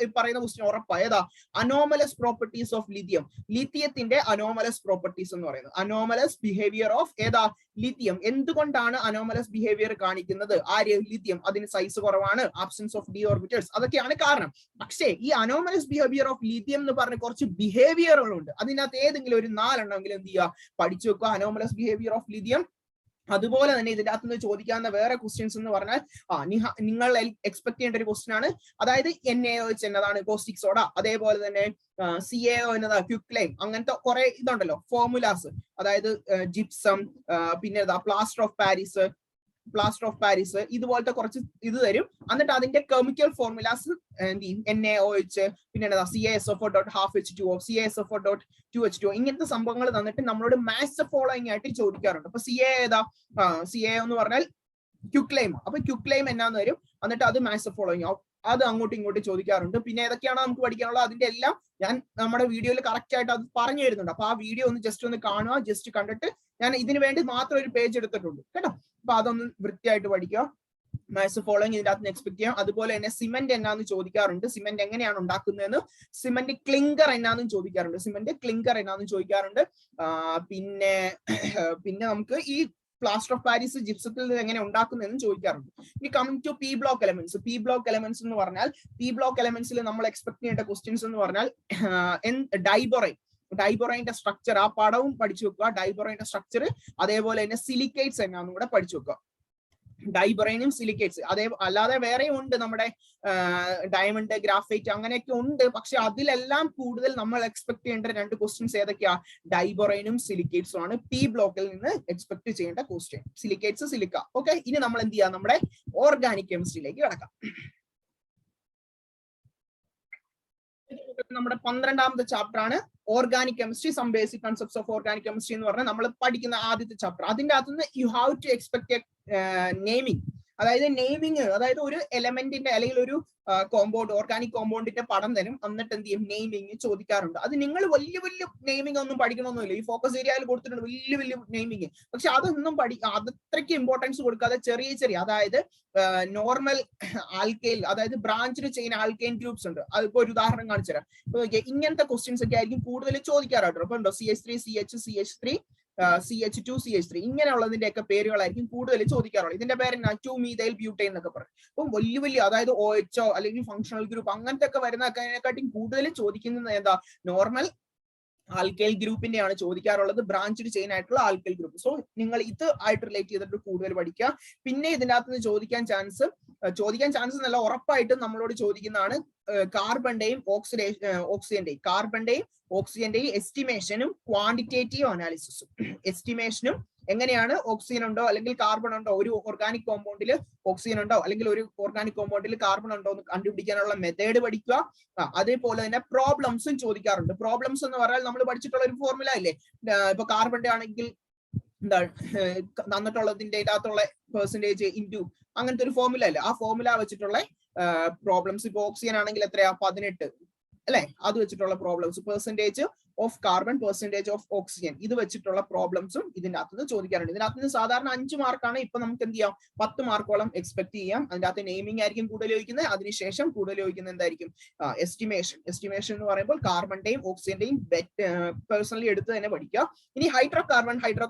ഈ പറയുന്ന ക്വസ്റ്റ്യൻ ഉറപ്പാണ്. ഏതാ? Anomalous properties of lithium. ലിഥിയത്തിന്റെ അനോമലസ് പ്രോപ്പർട്ടീസ് എന്ന് പറയുന്നത്. അനോമലസ് ബിഹേവിയർ ഓഫ് ഏതാ? ലിഥിയം. എന്തുകൊണ്ടാണ് അനോമലസ് ബിഹേവിയർ കാണിക്കുന്നത്? ആര്? ലിഥിയം. അതിന് സൈസ് കുറവാണ്, ആബ്സെൻസ് ഓഫ് ഡി ഓർബിറ്റൽസ്, അതൊക്കെയാണ് കാരണം. പക്ഷേ ഈ അനോമലസ് ബിഹേവിയർ ഓഫ് ലിഥിയം എന്ന് പറഞ്ഞ കുറച്ച് ബിഹേവിയറുകളുണ്ട്. അതിനകത്ത് ഏതെങ്കിലും ഒരു 4 എണ്ണമെങ്കിലും എന്ത് ചെയ്യുക? പഠിച്ചു വെക്കുക. Anomalous behaviour of lithium. അതുപോലെ തന്നെ ഇതിന്റെ അകത്ത് നിന്ന് ചോദിക്കാവുന്ന വേറെ ക്വസ്റ്റ്യൻസ് എന്ന് പറഞ്ഞാൽ നിങ്ങൾ എക്സ്പെക്ട് ചെയ്യേണ്ട ഒരു ക്വസ്റ്റ്യൻ ആണ്. അതായത് NaOH എന്നതാണ്? Caustic soda. അതേപോലെ തന്നെ CaO എന്നതാ? ക്വിക്ലൈം. അങ്ങനത്തെ കുറെ ഇതുണ്ടല്ലോ ഫോർമുലാസ്. അതായത് ജിപ്സം, പിന്നെ പ്ലാസ്റ്റർ ഓഫ് പാരീസ്, ഇതുപോലത്തെ കുറച്ച് ഇത് തരും. എന്നിട്ട് അതിന്റെ കെമിക്കൽ ഫോർമുലാസ് എന്ത് ചെയ്യും? NaOH, പിന്നെ CaSO4.12H2O, CaSO4.2H2O, ഇങ്ങനത്തെ സംഭവങ്ങൾ തന്നിട്ട് നമ്മളോട് മാത്സ് ഫോളോയിങ് ആയിട്ട് ചോദിക്കാറുണ്ട്. അപ്പൊ CA ഏതാ? CaO എന്ന് പറഞ്ഞാൽ ക്വിക്ലൈം. അപ്പൊ ക്വിക്ലൈം എന്നാന്ന് വരും. എന്നിട്ട് അത് മാത്സ് ഫോളോയിങ് ആവും. അത് അങ്ങോട്ടും ഇങ്ങോട്ടും ചോദിക്കാറുണ്ട്. പിന്നെ ഏതൊക്കെയാണ് നമുക്ക് പഠിക്കാനുള്ളത് അതിന്റെ എല്ലാം ഞാൻ നമ്മുടെ വീഡിയോയിൽ കറക്റ്റ് ആയിട്ട് അത് പറഞ്ഞു തരുന്നുണ്ട്. അപ്പൊ ആ വീഡിയോ ഒന്ന് ജസ്റ്റ് കാണുക. ജസ്റ്റ് കണ്ടിട്ട് ഞാൻ ഇതിന് വേണ്ടി മാത്രം ഒരു പേജ് എടുത്തിട്ടുണ്ട് കേട്ടോ. അപ്പൊ അതൊന്ന് വൃത്തിയായിട്ട് പഠിക്കുക. മാത്സ് ഫോളോയിങ് ഇതിന്റെ അകത്ത് എക്സ്പെക്ട് ചെയ്യാം. അതുപോലെ തന്നെ സിമെന്റ് എന്നാന്ന് ചോദിക്കാറുണ്ട്. സിമെന്റ് എങ്ങനെയാണ് ഉണ്ടാക്കുന്നതെന്ന്. സിമെന്റ് ക്ലിങ്കർ എന്നാന്നും ചോദിക്കാറുണ്ട്. പിന്നെ നമുക്ക് ഈ പ്ലാസ്റ്റർ ഓഫ് പാരീസ് ജിപ്സത്തിൽ നിന്ന് എങ്ങനെ ഉണ്ടാക്കുന്നതെന്ന് ചോദിക്കാറുണ്ട്. ഇനി coming to P block elements. P block elements എന്ന് പറഞ്ഞാൽ പി ബ്ലോക്ക് എലമെന്റ്സിൽ നമ്മൾ എക്സ്പെക്ട് ചെയ്യേണ്ട ക്വസ്റ്റ്യൻസ് എന്ന് പറഞ്ഞാൽ ഡൈബൊറൈന്റെ സ്ട്രക്ചർ, ആ പടവും പഠിച്ചു വെക്കുക. ഡൈബൊറൈന്റെ സ്ട്രക്ചർ, അതേപോലെ തന്നെ സിലിക്കേറ്റ്സ് എന്നാന്നും കൂടെ പഠിച്ചു വെക്കുക. ഡൈബൊറൈനും സിലിക്കേറ്റ്സ്. അല്ലാതെ വേറെയും ഉണ്ട്, നമ്മുടെ ഡയമണ്ട്, ഗ്രാഫൈറ്റ്, അങ്ങനെയൊക്കെ ഉണ്ട്. പക്ഷെ അതിലെല്ലാം കൂടുതൽ നമ്മൾ എക്സ്പെക്ട് ചെയ്യേണ്ട 2 ക്വസ്റ്റ്യൻസ് ഏതൊക്കെയാ? ഡൈബൊറൈനും സിലിക്കേറ്റ്സും ആണ് പി ബ്ലോക്കിൽ നിന്ന് എക്സ്പെക്ട് ചെയ്യേണ്ട ക്വസ്റ്റ്യൻ. Silicates, silica. ഓക്കെ, ഇനി നമ്മൾ എന്ത് ചെയ്യാം? നമ്മുടെ ഓർഗാനിക് കെമിസ്ട്രിയിലേക്ക് കിടക്കാം. നമ്മുടെ 12ാമത്തെ ചാപ്റ്റർ ആണ് organic chemistry, some basic concepts of organic chemistry എന്ന് പറഞ്ഞാൽ നമ്മൾ പഠിക്കുന്ന ആദ്യത്തെ ചാപ്റ്റർ. അതിന്റെ അകത്തുനിന്ന് you have to expect naming. അതായത് നെയിമിങ്, അതായത് ഒരു എലമെന്റിന്റെ അല്ലെങ്കിൽ ഒരു കോമ്പൗണ്ട്, ഓർഗാനിക് കോമ്പൗണ്ടിന്റെ പടം തരും. എന്നിട്ട് എന്ത് ചെയ്യും? നെയിമിങ് ചോദിക്കാറുണ്ട്. അത് നിങ്ങൾ വലിയ നെയിമിംഗ് ഒന്നും പഠിക്കണമെന്നില്ല. ഈ ഫോക്കസ് ഏരിയയിൽ കൊടുത്തിട്ടുണ്ട് വലിയ നെയിമിങ്. പക്ഷെ അതൊന്നും അത്രയ്ക്ക് ഇമ്പോർട്ടൻസ് കൊടുക്കാതെ ചെറിയ അതായത് നോർമൽ ആൽക്കൈൽ, അതായത് ബ്രാഞ്ച്ഡ് ചെയിൻ ആൽക്കൈൻ ഗ്രൂപ്പ്സ് ഉണ്ട്. അതിപ്പോ ഒരു ഉദാഹരണം കാണിച്ചു തരാം. ഇങ്ങനത്തെ ക്വസ്റ്റ്യൻസ് ഒക്കെ ആയിരിക്കും കൂടുതൽ ചോദിക്കാറുണ്ട്. അപ്പൊ ഉണ്ടോ CH3, CH3, CH2, CH3, ഇങ്ങനെയുള്ളതിന്റെ ഒക്കെ പേരുകളായിരിക്കും കൂടുതൽ ചോദിക്കാറുള്ളത്. ഇതിന്റെ പേര് 2-methyl butane എന്നൊക്കെ പറയും. അപ്പം വലിയ അതായത് OHO അല്ലെങ്കിൽ ഫങ്ഷണൽ ഗ്രൂപ്പ് അങ്ങനത്തെ ഒക്കെ വരുന്നതിനെക്കാട്ടും കൂടുതൽ ചോദിക്കുന്നത് എന്താ? നോർമൽ ആൽക്കൈൽ ഗ്രൂപ്പിന്റെയാണ് ചോദിക്കാറുള്ളത്, ബ്രാഞ്ച്ഡ് ചെയിൻ ആയിട്ടുള്ള ആൽക്കൈൽ ഗ്രൂപ്പ്. സോ നിങ്ങൾ ഇത് ആയിട്ട് റിലേറ്റ് ചെയ്തിട്ട് കൂടുതൽ പഠിക്കുക. പിന്നെ ഇതിനകത്ത് നിന്ന് ചോദിക്കാൻ ചാൻസ് എന്നല്ല, ഉറപ്പായിട്ടും നമ്മളോട് ചോദിക്കുന്നതാണ് കാർബണിന്റെയും ഓക്സിജന്റെയും എസ്റ്റിമേഷനും ക്വാണ്ടിറ്റേറ്റീവ് അനാലിസിസും. എസ്റ്റിമേഷനും എങ്ങനെയാണ് ഓക്സിജൻ ഉണ്ടോ അല്ലെങ്കിൽ കാർബൺ ഉണ്ടോ, ഒരു ഓർഗാനിക് കോമ്പൗണ്ടിൽ ഓക്സിജൻ ഉണ്ടോ അല്ലെങ്കിൽ ഒരു ഓർഗാനിക് കോമ്പൗണ്ടിൽ കാർബൺ ഉണ്ടോ എന്ന് കണ്ടുപിടിക്കാനുള്ള മെത്തേഡ് പഠിക്കുക. അതേപോലെ തന്നെ പ്രോബ്ലംസും ചോദിക്കാറുണ്ട്. പ്രോബ്ലംസ് എന്ന് പറഞ്ഞാൽ നമ്മൾ പഠിച്ചിട്ടുള്ള ഒരു ഫോർമുല ഇല്ലേ? ഇപ്പൊ കാർബണിന്റെ ആണെങ്കിൽ എന്താണ് തന്നിട്ടുള്ളതിന്റെ അകത്തുള്ള പെർസെന്റേജ് ഇൻറ്റു അങ്ങനത്തെ ഒരു ഫോർമുല അല്ലേ? ആ ഫോർമുല വെച്ചിട്ടുള്ള പ്രോബ്ലംസ്. ഇപ്പൊ ഓക്സിജൻ ആണെങ്കിൽ എത്രയാ? 18 അല്ലെ? അത് വെച്ചിട്ടുള്ള problems, percentage of carbon, percentage of oxygen, ഇത് വെച്ചിട്ടുള്ള പ്രോബ്ലംസും ഇതിന്റെ അകത്ത് നിന്ന് ചോദിക്കാറുണ്ട്. ഇതിനകത്ത് നിന്ന് സാധാരണ 5 മാർക്കാണ്. ഇപ്പൊ നമുക്ക് എന്ത് ചെയ്യാം? 10 മാർക്കോളം എക്സ്പെക്ട് ചെയ്യാം. അതിന്റെ അകത്ത് നെയിമിംഗ് ആയിരിക്കും കൂടുതൽ ചോദിക്കുന്നത്. അതിനുശേഷം കൂടുതൽ ചോദിക്കുന്നത് എന്തായിരിക്കും? എസ്റ്റിമേഷൻ എന്ന് പറയുമ്പോൾ കാർബണിന്റെയും ഓക്സിജന്റെയും പേഴ്സണലി എടുത്ത് തന്നെ പഠിക്കുക. ഇനി ഹൈഡ്രോ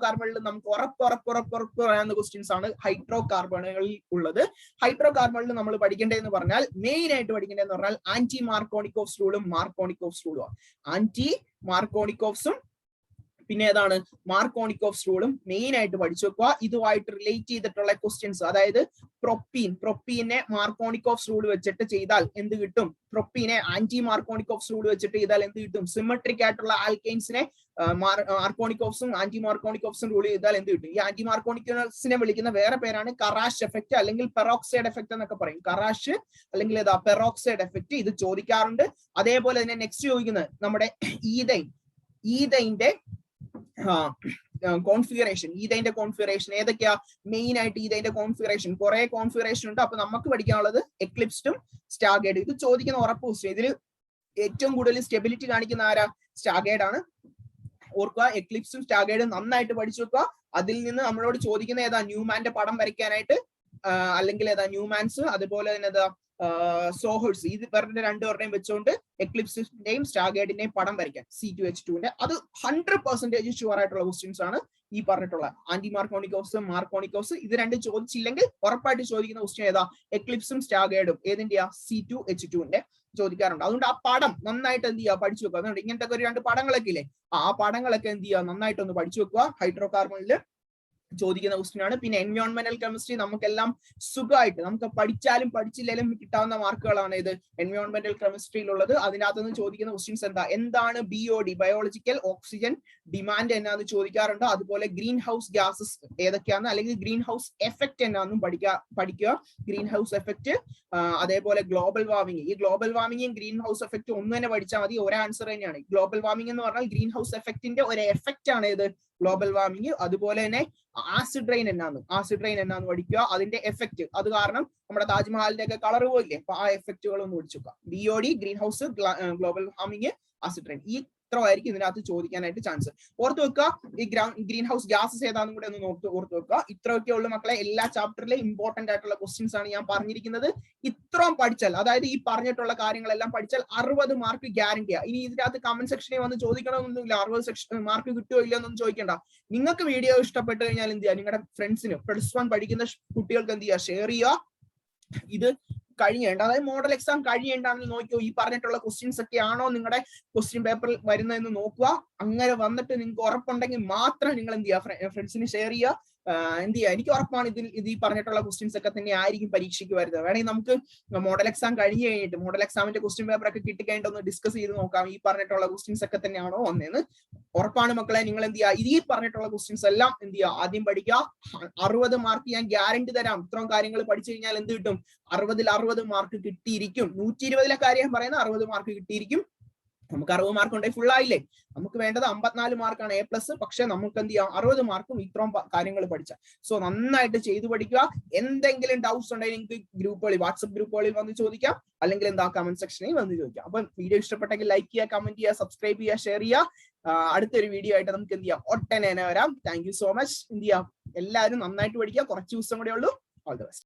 കാർബണിൽ നമുക്ക് ഉറപ്പ് പറയാവുന്ന ക്വസ്റ്റ്യൻസ് ആണ് ഹൈഡ്രോ കാർബണുകളിൽ ഉള്ളത്. ഹൈഡ്രോ കാർബണിൽ നമ്മൾ പഠിക്കേണ്ടതെന്ന് പറഞ്ഞാൽ മെയിൻ ആയിട്ട് പഠിക്കേണ്ടതെന്ന് പറഞ്ഞാൽ ആന്റി മാർക്കോണിക്കോവ്സ് റൂളും മാർക്കോണിക്കോവ്സ് റൂളും. ആന്റി മാർക്കോണിക്കോവ്സും പിന്നെ ഏതാണ് മാർക്കോണിക്കോഫ്സ് റൂളും മെയിൻ ആയിട്ട് പഠിച്ചു വെക്കുക. ഇതുമായിട്ട് റിലേറ്റ് ചെയ്തിട്ടുള്ള ക്വസ്റ്റ്യൻസ്, അതായത് പ്രൊപ്പീനെ മാർക്കോണിക്കോഫ്സ് റൂൾ വെച്ചിട്ട് ചെയ്താൽ എന്ത് കിട്ടും, പ്രൊപ്പീനെ ആന്റി മാർക്കോണിക്കോഫ്സ് റൂൾ വെച്ചിട്ട് ചെയ്താൽ എന്ത് കിട്ടും, സിമെട്രിക് ആയിട്ടുള്ള ആൽക്കൈൻസിനെ മാർക്കോണിക്കോഫ്സും ആന്റി മാർക്കോണിക്കോഫ്സും റൂൾ ചെയ്താൽ എന്ത് കിട്ടും. ഈ ആന്റി മാർക്കോണിക്കോഫ്സിനെ വിളിക്കുന്ന വേറെ പേരാണ് കറാഷ് എഫക്ട് അല്ലെങ്കിൽ പെറോക്സൈഡ് എഫക്ട് എന്നൊക്കെ പറയും. കറാഷ് അല്ലെങ്കിൽ ഏതാ പെറോക്സൈഡ് എഫക്ട്, ഇത് ചോദിക്കാറുണ്ട്. അതേപോലെ തന്നെ നെക്സ്റ്റ് ചോദിക്കുന്നത് നമ്മുടെ ഈതൈന്റെ കോൺഫിഗറേഷൻ. ഈതൈന്റെ കോൺഫിഗറേഷൻ ഏതൊക്കെയാ, മെയിൻ ആയിട്ട് ഈതൈന്റെ കോൺഫിഗറേഷൻ കുറെ കോൺഫിഗറേഷൻ ഉണ്ട്. അപ്പൊ നമുക്ക് പഠിക്കാനുള്ളത് എക്ലിപ്സ്ഡും സ്റ്റാർഗേർഡും. ഇത് ചോദിക്കുന്ന ഉറപ്പ് ക്വസ്റ്റ്യൻ. ഇതിൽ ഏറ്റവും കൂടുതൽ സ്റ്റെബിലിറ്റി കാണിക്കുന്ന ആരാ, സ്റ്റാർഗേർഡ് ആണ്. ഓർക്കുക, എക്ലിപ്സും സ്റ്റാർഗേർഡും നന്നായിട്ട് പഠിച്ചു വെക്കുക. അതിൽ നിന്ന് നമ്മളോട് ചോദിക്കുന്ന ഏതാ, ന്യൂമാന്റെ പടം വരയ്ക്കാനായിട്ട്, അല്ലെങ്കിൽ ഏതാ ന്യൂമാൻസ്, അതുപോലെ തന്നെ ഏതാ സോഹേഴ്സ്. ഇത് പറഞ്ഞ രണ്ടുപേരുടെയും വെച്ചുകൊണ്ട് എക്ലിപ്സിന്റെയും സ്റ്റാർഗേർഡിന്റെയും പടം വരയ്ക്കാൻ C2H2ന്റെ. അത് 100% ഷുവർ ആയിട്ടുള്ള ക്വസ്റ്റ്യൻസ് ആണ് ഈ പറഞ്ഞിട്ടുള്ള ആന്റി മാർക്കോണിക്കോഫ്സ്, മാർക്കോണിക്കോഫ്സ്. ഇത് രണ്ടും ചോദിച്ചില്ലെങ്കിൽ ഉറപ്പായിട്ട് ചോദിക്കുന്ന ക്വസ്റ്റ്യൻ ഏതാ, എക്ലിപ്സും സ്റ്റാർഗേർഡും. ഏതിന്റെയാ, C2H2ന്റെ ചോദിക്കാറുണ്ട്. അതുകൊണ്ട് ആ പടം നന്നായിട്ട് എന്ത് ചെയ്യുക, പഠിച്ചു വെക്കുക. അതുകൊണ്ട് ഇങ്ങനത്തെ ഒരു 2 പടങ്ങളൊക്കെ ഇല്ലേ, ആ പടങ്ങളൊക്കെ എന്ത് ചെയ്യുക, നന്നായിട്ടൊന്ന് പഠിച്ചു വെക്കുക. ഹൈഡ്രോ കാർബണില് ചോദിക്കുന്ന ക്വസ്റ്റ്യൻ ആണ്. പിന്നെ എൻവയോൺമെന്റൽ കെമിസ്ട്രി നമുക്കെല്ലാം സുഖമായിട്ട്, നമുക്ക് പഠിച്ചാലും പഠിച്ചില്ലെങ്കിലും കിട്ടാവുന്ന മാർക്കുകളാണ് ഇത് എൻവയോൺമെന്റൽ കെമിസ്ട്രിയിലുള്ളത്. അതിനകത്ത് നിന്ന് ചോദിക്കുന്ന ക്വസ്റ്റ്യൻസ് എന്താണ് BOD, ബയോളജിക്കൽ ഓക്സിജൻ ഡിമാൻഡ് എന്നാന്ന് ചോദിക്കാറുണ്ട്. അതുപോലെ ഗ്രീൻ ഹൗസ് ഗ്യാസസ് ഏതൊക്കെയാണ്, അല്ലെങ്കിൽ ഗ്രീൻ ഹൗസ് എഫക്ട് എന്നാന്നും പഠിക്കുക. ഗ്രീൻ ഹൗസ് എഫക്ട്, അതേപോലെ ഗ്ലോബൽ വാർമിംഗ്. ഈ ഗ്ലോബൽ വാർമിംഗും ഗ്രീൻ ഹൗസ് എഫക്ട് ഒന്ന് തന്നെ പഠിച്ചാൽ മതി, ഒരേ ആൻസർ തന്നെയാണ്. ഗ്ലോബൽ വാർമിംഗ് എന്ന് പറഞ്ഞാൽ ഗ്രീൻ ഹൗസ് എഫക്റ്റിന്റെ ഒരു എഫക്റ്റ് ആണ് ഇത് ഗ്ലോബൽ വാർമിംഗ്. അതുപോലെ തന്നെ ആസിഡ് റെയിൻ എന്നാന്ന് പഠിക്കുക, അതിന്റെ എഫക്ട്. അത് കാരണം നമ്മുടെ താജ്മഹലിന്റെ ഒക്കെ കളർ പോയില്ലേ, അപ്പൊ ആ എഫക്റ്റുകൾ ഒന്ന് പഠിച്ചു വെക്കുക. BOD, green house, global warming, acid rain. ഈ ഇത്രമായിരിക്കും ഇതിനകത്ത് ചോദിക്കാനായിട്ട് ചാൻസ്. ഓർത്ത് വെക്കുക, ഈ ഗ്രീൻ ഹൗസ് ഗ്യാസസ് ഏതാണെന്നും കൂടെ ഒന്ന് ഓർത്ത് വെക്കുക. ഇത്രയൊക്കെ ഉള്ളു മക്കളെ. എല്ലാ ചാപ്റ്ററിലെ ഇമ്പോർട്ടന്റ് ആയിട്ടുള്ള ക്വസ്റ്റ്യൻസ് ആണ് ഞാൻ പറഞ്ഞിരിക്കുന്നത്. ഇത്രയും പഠിച്ചാൽ, അതായത് ഈ പറഞ്ഞിട്ടുള്ള കാര്യങ്ങളെല്ലാം പഠിച്ചാൽ 60 മാർക്ക് ഗ്യാരണ്ടിയാ. ഇനി ഇതിനകത്ത് കമന്റ് സെക്ഷനിൽ വന്ന് ചോദിക്കണമെന്നൊന്നുമില്ല, 60 മാർക്ക് കിട്ടുമോ ഇല്ലയോ എന്നൊന്നും ചോദിക്കണ്ട. നിങ്ങൾക്ക് വീഡിയോ ഇഷ്ടപ്പെട്ട് കഴിഞ്ഞാൽ എന്ത് ചെയ്യുക, നിങ്ങളുടെ ഫ്രണ്ട്സിന് +1 പഠിക്കുന്ന കുട്ടികൾക്ക് എന്ത് ചെയ്യുക, ഷെയർ ചെയ്യുക. ഇത് കഴിയേണ്ട, അതായത് മോഡൽ എക്സാം കഴിയേണ്ടാണെന്ന് നോക്കിയോ, ഈ പറഞ്ഞിട്ടുള്ള ക്വസ്റ്റ്യൻസ് ഒക്കെ ആണോ നിങ്ങളുടെ ക്വസ്റ്റ്യൻ പേപ്പറിൽ വരുന്നതെന്ന് നോക്കുക. അങ്ങനെ വന്നിട്ട് നിങ്ങൾക്ക് ഉറപ്പുണ്ടെങ്കിൽ മാത്രം നിങ്ങൾ എന്ത് ചെയ്യുക, ഫ്രണ്ട്സിന് ഷെയർ ചെയ്യുക. എന്ത് ചെയ്യുക, എനിക്ക് ഉറപ്പാണ് ഇത് ഈ പറഞ്ഞിട്ടുള്ള ക്വസ്റ്റ്യൻസ് ഒക്കെ തന്നെ ആയിരിക്കും പരീക്ഷയ്ക്ക് വരുന്നത്. വേണമെങ്കിൽ നമുക്ക് മോഡൽ എക്സാം കഴിഞ്ഞ് കഴിഞ്ഞിട്ട് മോഡൽ എക്സാമിന്റെ ക്വസ്റ്റ്യൻ പേപ്പർ ഒക്കെ കിട്ടിക്കഴിഞ്ഞിട്ട് ഒന്ന് ഡിസ്കസ് ചെയ്ത് നോക്കാം, ഈ പറഞ്ഞിട്ടുള്ള ക്വസ്റ്റ്യൻസ് ഒക്കെ തന്നെയാണോ വന്നതെന്ന്. ഉറപ്പാണ് മക്കളെ. നിങ്ങൾ എന്ത് ചെയ്യുക, ഈ പറഞ്ഞിട്ടുള്ള ക്വസ്റ്റ്യൻസ് എല്ലാം എന്ത് ചെയ്യുക, ആദ്യം പഠിക്കുക. 60 മാർക്ക് ഞാൻ ഗ്യാരണ്ടി തരാം. ഇത്രയും കാര്യങ്ങൾ പഠിച്ചു കഴിഞ്ഞാൽ എന്ത് കിട്ടും, 60ൽ 60 മാർക്ക് കിട്ടിയിരിക്കും. 120ലെ കാര്യം പറയുന്ന 60 മാർക്ക് കിട്ടിയിരിക്കും. നമുക്ക് 60 മാർക്ക് ഉണ്ടെങ്കിൽ ഫുൾ ആയില്ലേ. നമുക്ക് വേണ്ടത് 54 മാർക്കാണ് A+. പക്ഷെ നമുക്ക് എന്ത് ചെയ്യാം, 60 മാർക്കും ഇത്രയും കാര്യങ്ങൾ പഠിച്ച. സോ നന്നായിട്ട് ചെയ്തു പഠിക്കുക. എന്തെങ്കിലും ഡൗട്ട്സ് ഉണ്ടെങ്കിൽ നിങ്ങൾക്ക് ഗ്രൂപ്പുകളിൽ, വാട്സ്ആപ്പ് ഗ്രൂപ്പുകളിൽ വന്ന് ചോദിക്കാം, അല്ലെങ്കിൽ എന്താ കമന്റ് സെക്ഷനിൽ വന്ന് ചോദിക്കാം. അപ്പൊ വീഡിയോ ഇഷ്ടപ്പെട്ടെങ്കിൽ ലൈക്ക് ചെയ്യുക, കമന്റ് ചെയ്യുക, സബ്സ്ക്രൈബ് ചെയ്യുക, ഷെയർ ചെയ്യുക. അടുത്തൊരു വീഡിയോ ആയിട്ട് നമുക്ക് എന്ത് ചെയ്യാം, ഒട്ടനെ വരാം. Thank you so much. എന്ത് ചെയ്യാം, എല്ലാവരും നന്നായിട്ട് പഠിക്കുക. കുറച്ച് ദിവസം കൂടെ ഉള്ളൂ. All the best.